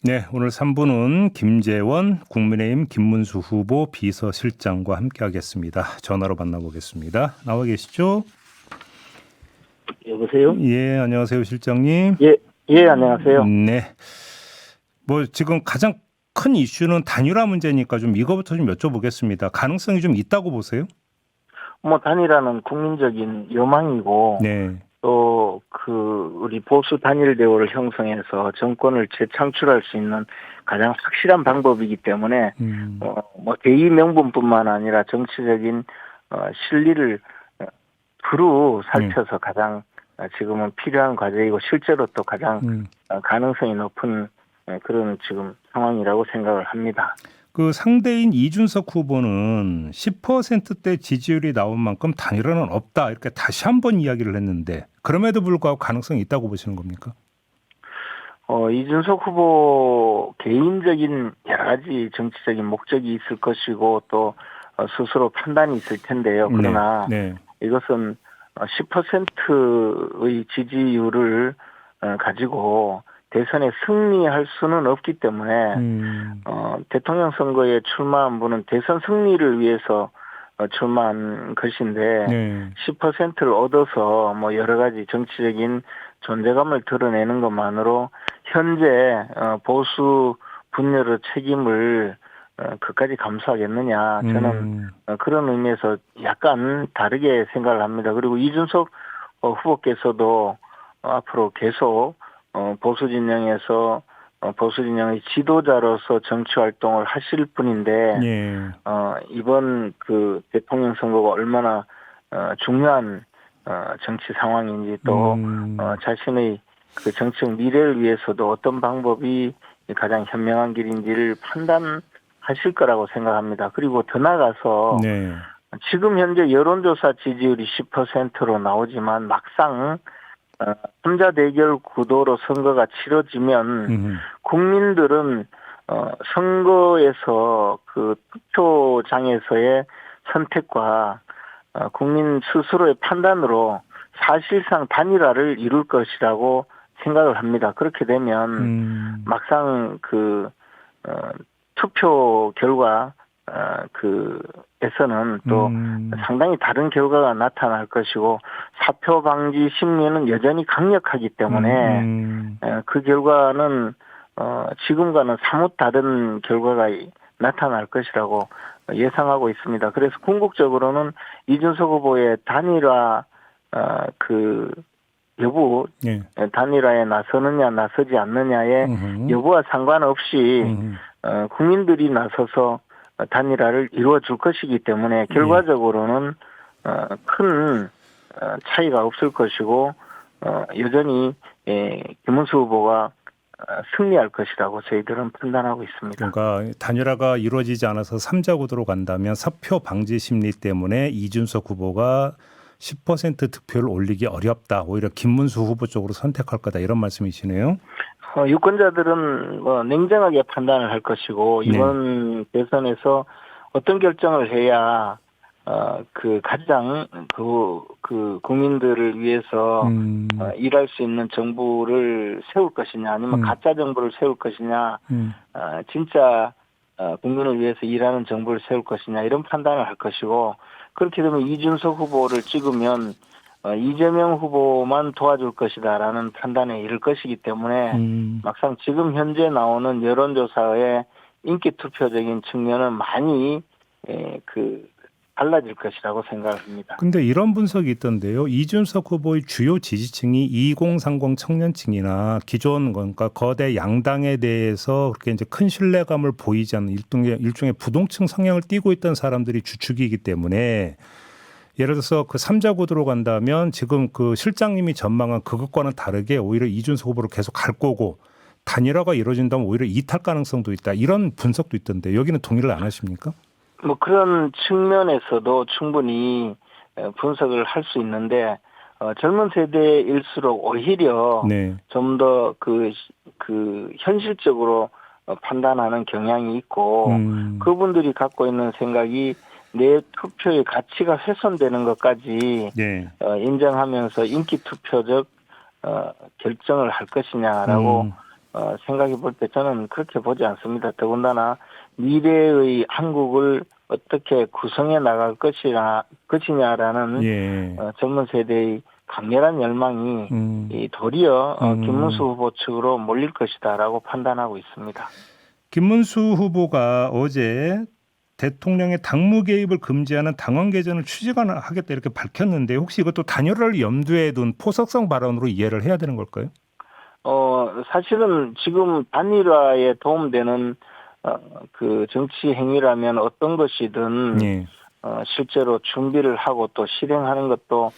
네, 오늘 3부는 김재원 국민의힘 김문수 후보 비서실장과 함께하겠습니다. 전화로 만나보겠습니다. 나와 계시죠? 여보세요? 예, 안녕하세요, 실장님. 예, 안녕하세요. 네, 뭐 지금 가장 큰 이슈는 단일화 문제니까 좀 이거부터 좀 여쭤보겠습니다. 가능성이 좀 있다고 보세요? 단일화는 국민적인 요망이고, 네, 또, 우리 보수 단일 대우를 형성해서 정권을 재창출할 수 있는 가장 확실한 방법이기 때문에, 대의 명분뿐만 아니라 정치적인, 실리를 두루 살펴서 가장 지금은 필요한 과제이고, 실제로 또 가장 가능성이 높은 그런 지금 상황이라고 생각을 합니다. 그 상대인 이준석 후보는 10%대 지지율이 나온 만큼 단일화는 없다 이렇게 다시 한번 이야기를 했는데 그럼에도 불구하고 가능성이 있다고 보시는 겁니까? 이준석 후보 개인적인 여러 가지 정치적인 목적이 있을 것이고 또 스스로 판단이 있을 텐데요. 그러나 네. 이것은 10%의 지지율을 가지고 대선에 승리할 수는 없기 때문에 대통령 선거에 출마한 분은 대선 승리를 위해서 출마한 것인데 네. 10%를 얻어서 뭐 여러 가지 정치적인 존재감을 드러내는 것만으로 현재 보수 분열의 책임을 그까지 감수하겠느냐 저는 그런 의미에서 약간 다르게 생각을 합니다. 그리고 이준석 후보께서도 앞으로 계속 보수 진영에서 보수 진영의 지도자로서 정치 활동을 하실 분인데 예. 이번 그 대통령 선거가 얼마나 중요한 정치 상황인지 또 자신의 그 정치적 미래를 위해서도 어떤 방법이 가장 현명한 길인지를 판단하실 거라고 생각합니다. 그리고 더 나아가서 네. 지금 현재 여론조사 지지율이 10%로 나오지만 막상 3자 대결 구도로 선거가 치러지면 국민들은 선거에서 그 투표장에서의 선택과 국민 스스로의 판단으로 사실상 단일화를 이룰 것이라고 생각을 합니다. 그렇게 되면 막상 그 투표 결과 에서는 또 상당히 다른 결과가 나타날 것이고 사표 방지 심리는 여전히 강력하기 때문에 그 결과는 지금과는 사뭇 다른 결과가 나타날 것이라고 예상하고 있습니다. 그래서 궁극적으로는 이준석 후보의 단일화 여부, 예. 단일화에 나서느냐 나서지 않느냐의 여부와 상관없이 국민들이 나서서 단일화를 이루어 줄 것이기 때문에 결과적으로는 큰 차이가 없을 것이고 여전히 김문수 후보가 승리할 것이라고 저희들은 판단하고 있습니다. 그러니까 단일화가 이루어지지 않아서 3자 구도로 간다면 사표 방지 심리 때문에 이준석 후보가 10% 득표를 올리기 어렵다. 오히려 김문수 후보 쪽으로 선택할 거다. 이런 말씀이시네요. 유권자들은 냉정하게 판단을 할 것이고 이번 대선에서 어떤 결정을 해야 가장 국민들을 위해서 일할 수 있는 정부를 세울 것이냐 아니면 가짜 정부를 세울 것이냐 진짜 국민을 위해서 일하는 정부를 세울 것이냐 이런 판단을 할 것이고 그렇게 되면 이준석 후보를 찍으면 이재명 후보만 도와줄 것이다라는 판단에 이를 것이기 때문에 막상 지금 현재 나오는 여론조사의 인기 투표적인 측면은 많이 달라질 것이라고 생각을 합니다. 근데 이런 분석이 있던데요. 이준석 후보의 주요 지지층이 2030 청년층이나 기존 그러니까 거대 양당에 대해서 그렇게 이제 큰 신뢰감을 보이지 않는 일종의 부동층 성향을 띠고 있던 사람들이 주축이기 때문에 예를 들어서 그 3자 구도로 간다면 지금 그 실장님이 전망한 그것과는 다르게 오히려 이준석 후보로 계속 갈 거고 단일화가 이루어진다면 오히려 이탈 가능성도 있다. 이런 분석도 있던데 여기는 동의를 안 하십니까? 그런 측면에서도 충분히 분석을 할 수 있는데 젊은 세대일수록 오히려 좀 더 현실적으로 판단하는 경향이 있고 그분들이 갖고 있는 생각이 내 투표의 가치가 훼손되는 것까지 인정하면서 인기 투표적 결정을 할 것이냐라고 생각해 볼 때 저는 그렇게 보지 않습니다. 더군다나 미래의 한국을 어떻게 구성해 나갈 것이냐라는 예. 젊은 세대의 강렬한 열망이 이 도리어 김문수 후보 측으로 몰릴 것이다라고 판단하고 있습니다. 김문수 후보가 어제 대통령의 당무 개입을 금지하는 당원 개전을 추진하겠다 이렇게 밝혔는데 혹시 이것도 단일화를 염두에 둔 포석성 발언으로 이해를 해야 되는 걸까요? 사실은 지금 단일화에 도움되는 그 정치 행위라면 어떤 것이든 예. 실제로 준비를 하고 또 실행하는 것도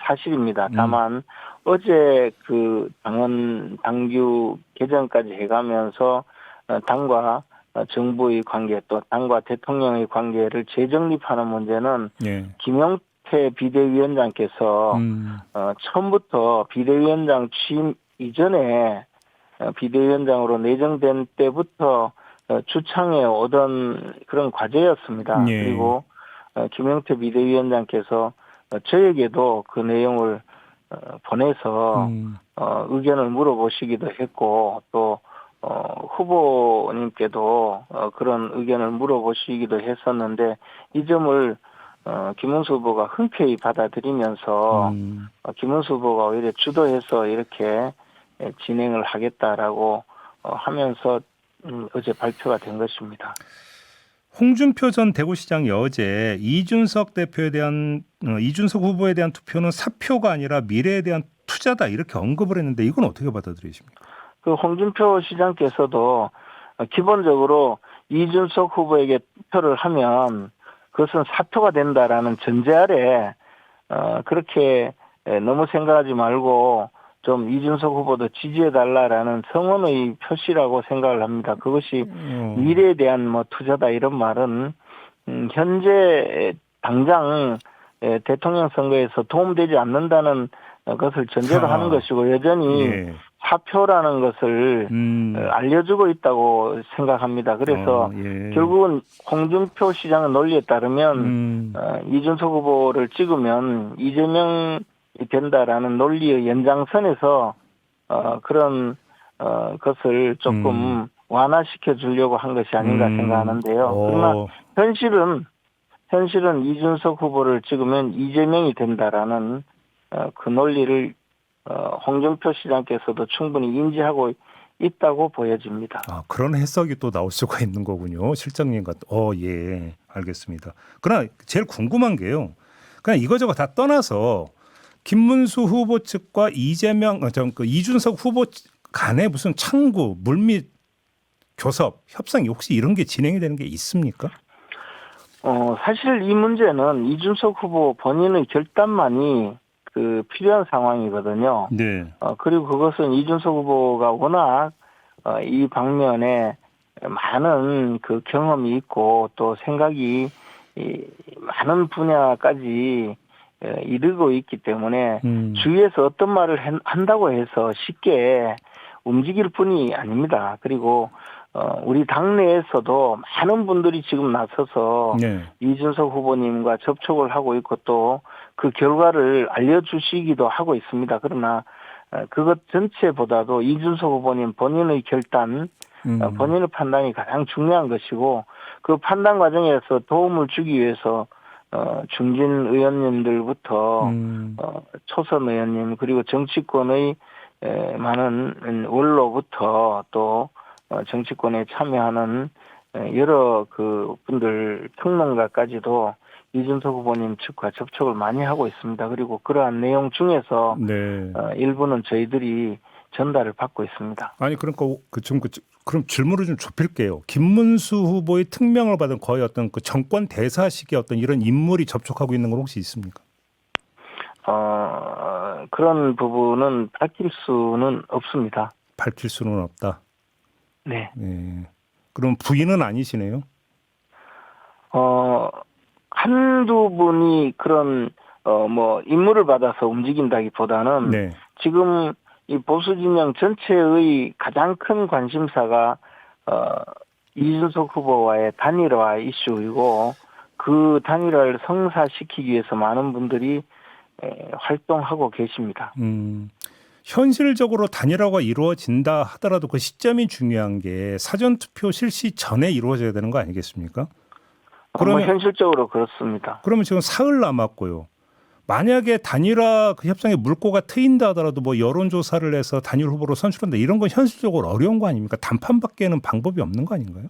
사실입니다. 다만 어제 그 당규 개정까지 해가면서 당과 정부의 관계 또 당과 대통령의 관계를 재정립하는 문제는 예. 김용태 비대위원장께서 처음부터 비대위원장 취임 이전에 비대위원장으로 내정된 때부터 주창해 오던 그런 과제였습니다. 예. 그리고 김용태 비대위원장께서 저에게도 그 내용을 보내서 의견을 물어보시기도 했고 또 후보님께도 그런 의견을 물어보시기도 했었는데 이 점을 김문수 후보가 흔쾌히 받아들이면서 김문수 후보가 오히려 주도해서 이렇게 진행을 하겠다라고 하면서 어제 발표가 된 것입니다. 홍준표 전 대구시장이 어제 이준석 후보에 대한 투표는 사표가 아니라 미래에 대한 투자다 이렇게 언급을 했는데 이건 어떻게 받아들이십니까? 그 홍준표 시장께서도 기본적으로 이준석 후보에게 투표를 하면 그것은 사표가 된다라는 전제 아래 그렇게 너무 생각하지 말고 좀 이준석 후보도 지지해달라라는 성원의 표시라고 생각을 합니다. 그것이 미래에 대한 뭐 투자다 이런 말은 현재 당장 대통령 선거에서 도움되지 않는다는 것을 전제로 하는 것이고 여전히 사표라는 것을 알려주고 있다고 생각합니다. 그래서 결국은 홍준표 시장의 논리에 따르면 이준석 후보를 찍으면 이재명이 된다라는 논리의 연장선에서 그런 것을 조금 완화시켜 주려고 한 것이 아닌가 생각하는데요. 그러나 현실은 이준석 후보를 찍으면 이재명이 된다라는 그 논리를 홍준표 시장께서도 충분히 인지하고 있다고 보여집니다. 아, 그런 해석이 또 나올 수가 있는 거군요. 실장님 예, 알겠습니다. 그러나 제일 궁금한 게요. 그냥 이거저거 다 떠나서 김문수 후보 측과 이준석 후보 간에 무슨 창구, 물밑 교섭, 협상이 혹시 이런 게 진행이 되는 게 있습니까? 사실 이 문제는 이준석 후보 본인의 결단만이 그 필요한 상황이거든요. 네. 그리고 그것은 이준석 후보가 워낙 이 방면에 많은 그 경험이 있고 또 생각이 많은 분야까지 이르고 있기 때문에 주위에서 어떤 말을 한다고 해서 쉽게 움직일 뿐이 아닙니다. 그리고 우리 당내에서도 많은 분들이 지금 나서서 이준석 후보님과 접촉을 하고 있고 또 그 결과를 알려주시기도 하고 있습니다. 그러나 그것 전체보다도 이준석 후보님 본인의 결단, 본인의 판단이 가장 중요한 것이고 그 판단 과정에서 도움을 주기 위해서 중진 의원님들부터 초선 의원님 그리고 정치권의 많은 원로부터 또 정치권에 참여하는 여러 그 분들 평론가까지도 이준석 후보님 측과 접촉을 많이 하고 있습니다. 그리고 그러한 내용 중에서 일부는 저희들이 전달을 받고 있습니다. 아니 그러니까 그럼 질문을 좀 좁힐게요. 김문수 후보의 특명을 받은 거의 어떤 그 정권 대사식의 어떤 이런 인물이 접촉하고 있는 건 혹시 있습니까? 그런 부분은 밝힐 수는 없습니다. 밝힐 수는 없다. 네. 그럼 부인은 아니시네요? 한두 분이 그런 뭐 임무를 받아서 움직인다기보다는 지금 이 보수 진영 전체의 가장 큰 관심사가 이준석 후보와의 단일화 이슈이고 그 단일화를 성사시키기 위해서 많은 분들이 활동하고 계십니다. 현실적으로 단일화가 이루어진다 하더라도 그 시점이 중요한 게 사전투표 실시 전에 이루어져야 되는 거 아니겠습니까? 그러면 현실적으로 그렇습니다. 그러면 지금 사흘 남았고요. 만약에 단일화 그 협상에 물꼬가 트인다 하더라도 뭐 여론조사를 해서 단일 후보로 선출한다 이런 건 현실적으로 어려운 거 아닙니까? 단판밖에는 방법이 없는 거 아닌가요?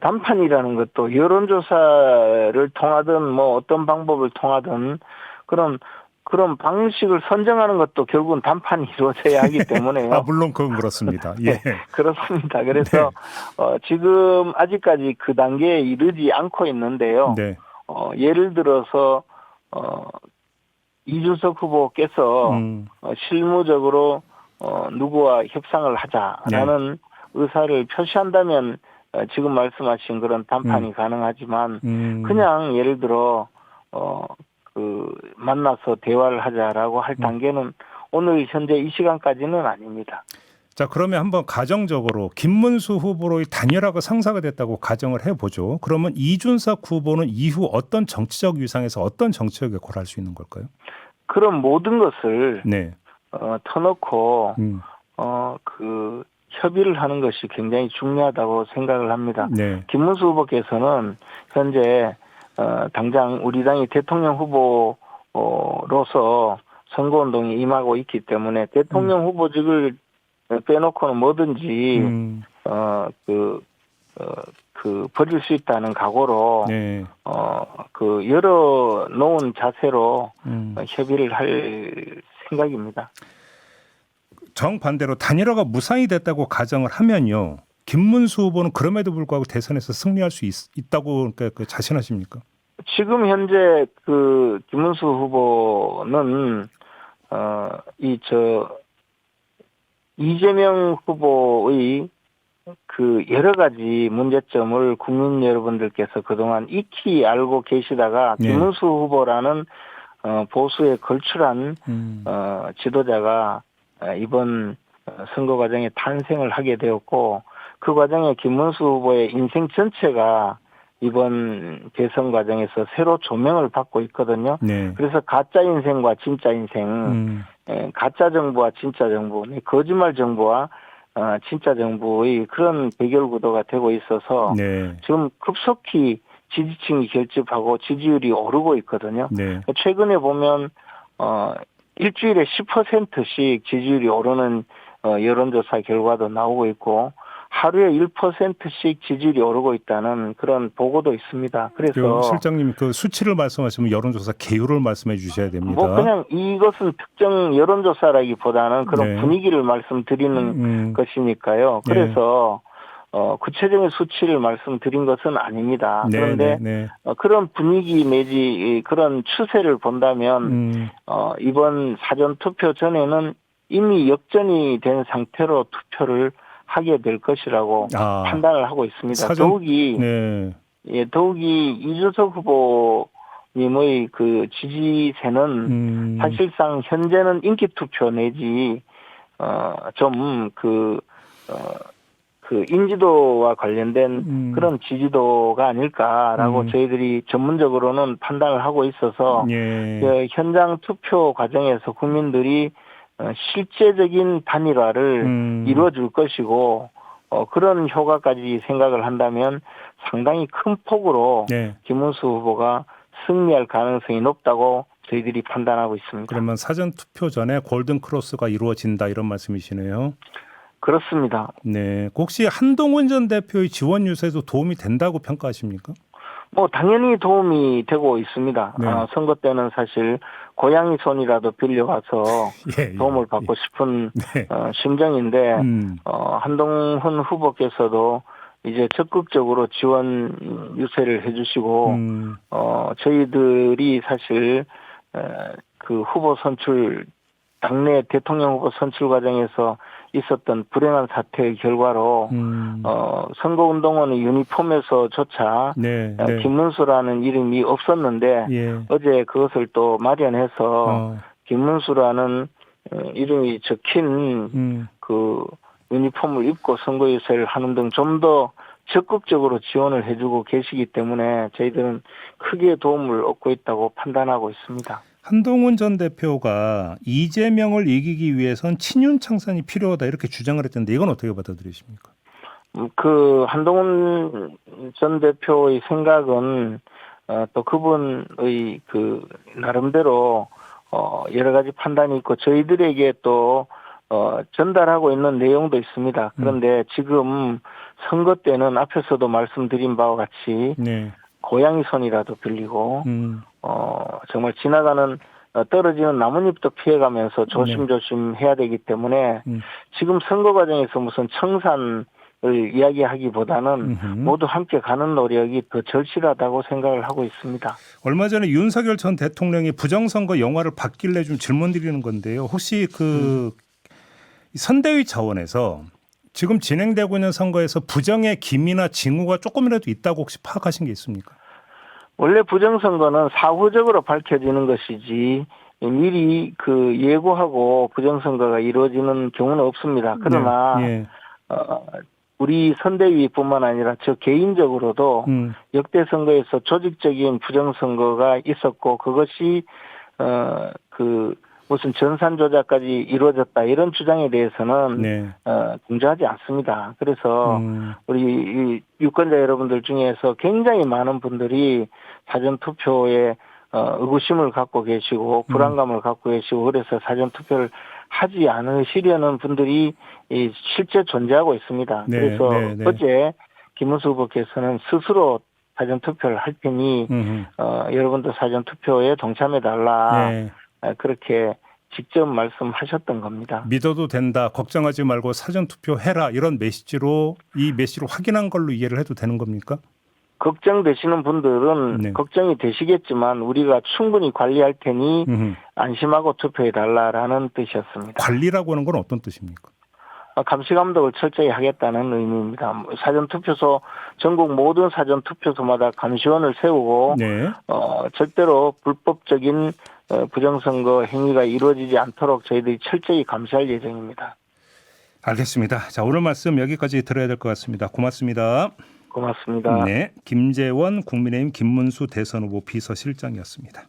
단판이라는 것도 여론조사를 통하든 뭐 어떤 방법을 통하든 그런 방식을 선정하는 것도 결국은 단판이 이루어져야 하기 때문에요. 아, 물론 그건 그렇습니다. 예. 네, 그렇습니다. 그래서 지금 아직까지 그 단계에 이르지 않고 있는데요. 네. 예를 들어서 이준석 후보께서 실무적으로 누구와 협상을 하자라는 의사를 표시한다면 지금 말씀하신 그런 단판이 가능하지만 그냥 예를 들어 만나서 대화를 하자라고 할 단계는 오늘 현재 이 시간까지는 아닙니다. 자, 그러면 한번 가정적으로 김문수 후보로의 단일화가 성사가 됐다고 가정을 해보죠. 그러면 이준석 후보는 이후 어떤 정치적 위상에서 어떤 정치적 역할을 할 수 있는 걸까요? 그런 모든 것을 네. 터놓고 협의를 하는 것이 굉장히 중요하다고 생각을 합니다. 네. 김문수 후보께서는 현재 당장 우리 당이 대통령 후보로서 선거운동에 임하고 있기 때문에 대통령 후보직을 빼놓고는 뭐든지 버릴 수 있다는 각오로 네. 열어 놓은 자세로 협의를 할 생각입니다. 정반대로 단일화가 무산이 됐다고 가정을 하면요. 김문수 후보는 그럼에도 불구하고 대선에서 승리할 수 있다고 그러니까 자신하십니까? 지금 현재 김문수 후보는 이재명 후보의 여러 가지 문제점을 국민 여러분들께서 그동안 익히 알고 계시다가 네. 김문수 후보라는 보수에 걸출한 지도자가 이번 선거 과정에 탄생을 하게 되었고 그 과정에 김문수 후보의 인생 전체가 이번 대선 과정에서 새로 조명을 받고 있거든요. 네. 그래서 가짜 인생과 진짜 인생, 가짜 정부와 진짜 정부, 거짓말 정부와 진짜 정부의 그런 대결 구도가 되고 있어서 네. 지금 급속히 지지층이 결집하고 지지율이 오르고 있거든요. 네. 최근에 보면 일주일에 10%씩 지지율이 오르는 여론조사 결과도 나오고 있고 하루에 1%씩 지지율이 오르고 있다는 그런 보고도 있습니다. 그래서 실장님 그 수치를 말씀하시면 여론조사 개요를 말씀해 주셔야 됩니다. 뭐 그냥 이것은 특정 여론조사라기보다는 그런 네. 분위기를 말씀드리는 것이니까요. 그래서 구체적인 수치를 말씀드린 것은 아닙니다. 네, 그런데 네. 그런 분위기 내지 그런 추세를 본다면 이번 사전투표 전에는 이미 역전이 된 상태로 투표를 하게 될 것이라고 판단을 하고 있습니다. 더욱이 이준석 후보님의 그 지지세는 사실상 현재는 인기투표 내지 인지도와 관련된 그런 지지도가 아닐까라고 저희들이 전문적으로는 판단을 하고 있어서 현장 투표 과정에서 국민들이 실제적인 단일화를 이루어줄 것이고 그런 효과까지 생각을 한다면 상당히 큰 폭으로 김문수 후보가 승리할 가능성이 높다고 저희들이 판단하고 있습니다. 그러면 사전 투표 전에 골든 크로스가 이루어진다 이런 말씀이시네요. 그렇습니다. 네, 혹시 한동훈 전 대표의 지원 유세도 도움이 된다고 평가하십니까? 뭐 당연히 도움이 되고 있습니다. 네. 선거 때는 사실 고양이 손이라도 빌려와서 도움을 받고 싶은 심정인데 한동훈 후보께서도 이제 적극적으로 지원 유세를 해주시고 저희들이 사실 그 후보 선출 당내 대통령 후보 선출 과정에서 있었던 불행한 사태의 결과로 선거운동원의 유니폼에서조차 김문수라는 이름이 없었는데 어제 그것을 또 마련해서 김문수라는 이름이 적힌 그 유니폼을 입고 선거유세를 하는 등 좀 더 적극적으로 지원을 해주고 계시기 때문에 저희들은 크게 도움을 얻고 있다고 판단하고 있습니다. 한동훈 전 대표가 이재명을 이기기 위해선 친윤창산이 필요하다 이렇게 주장을 했던데 이건 어떻게 받아들이십니까? 그 한동훈 전 대표의 생각은 또 그분의 그 나름대로 여러 가지 판단이 있고 저희들에게 또 전달하고 있는 내용도 있습니다. 그런데 지금 선거 때는 앞에서도 말씀드린 바와 같이 네. 고양이 손이라도 빌리고 정말 지나가는 떨어지는 나뭇잎도 피해가면서 조심조심 해야 되기 때문에 지금 선거 과정에서 무슨 청산을 이야기하기보다는 모두 함께 가는 노력이 더 절실하다고 생각을 하고 있습니다. 얼마 전에 윤석열 전 대통령이 부정선거 영화를 받길래 좀 질문 드리는 건데요. 혹시 그 선대위 차원에서 지금 진행되고 있는 선거에서 부정의 기미나 징후가 조금이라도 있다고 혹시 파악하신 게 있습니까? 원래 부정선거는 사후적으로 밝혀지는 것이지 미리 그 예고하고 부정선거가 이루어지는 경우는 없습니다. 그러나 네. 우리 선대위뿐만 아니라 저 개인적으로도 역대 선거에서 조직적인 부정선거가 있었고 그것이 그 무슨 전산 조작까지 이루어졌다 이런 주장에 대해서는 공조하지 않습니다. 그래서 우리 유권자 여러분들 중에서 굉장히 많은 분들이 사전 투표에 의구심을 갖고 계시고 불안감을 갖고 계시고 그래서 사전 투표를 하지 않으시려는 분들이 실제 존재하고 있습니다. 그래서 어제 김문수 후보께서는 스스로 사전 투표를 할 테니 여러분도 사전 투표에 동참해 달라. 그렇게 직접 말씀하셨던 겁니다. 믿어도 된다. 걱정하지 말고 사전투표해라. 이런 메시지로 이 메시지를 확인한 걸로 이해를 해도 되는 겁니까? 걱정되시는 분들은 걱정이 되시겠지만 우리가 충분히 관리할 테니 안심하고 투표해달라라는 뜻이었습니다. 관리라고 하는 건 어떤 뜻입니까? 감시감독을 철저히 하겠다는 의미입니다. 사전투표소 전국 모든 사전투표소마다 감시원을 세우고 절대로 불법적인 부정선거 행위가 이루어지지 않도록 저희들이 철저히 감시할 예정입니다. 알겠습니다. 자, 오늘 말씀 여기까지 들어야 될 것 같습니다. 고맙습니다. 고맙습니다. 네, 김재원 국민의힘 김문수 대선 후보 비서실장이었습니다.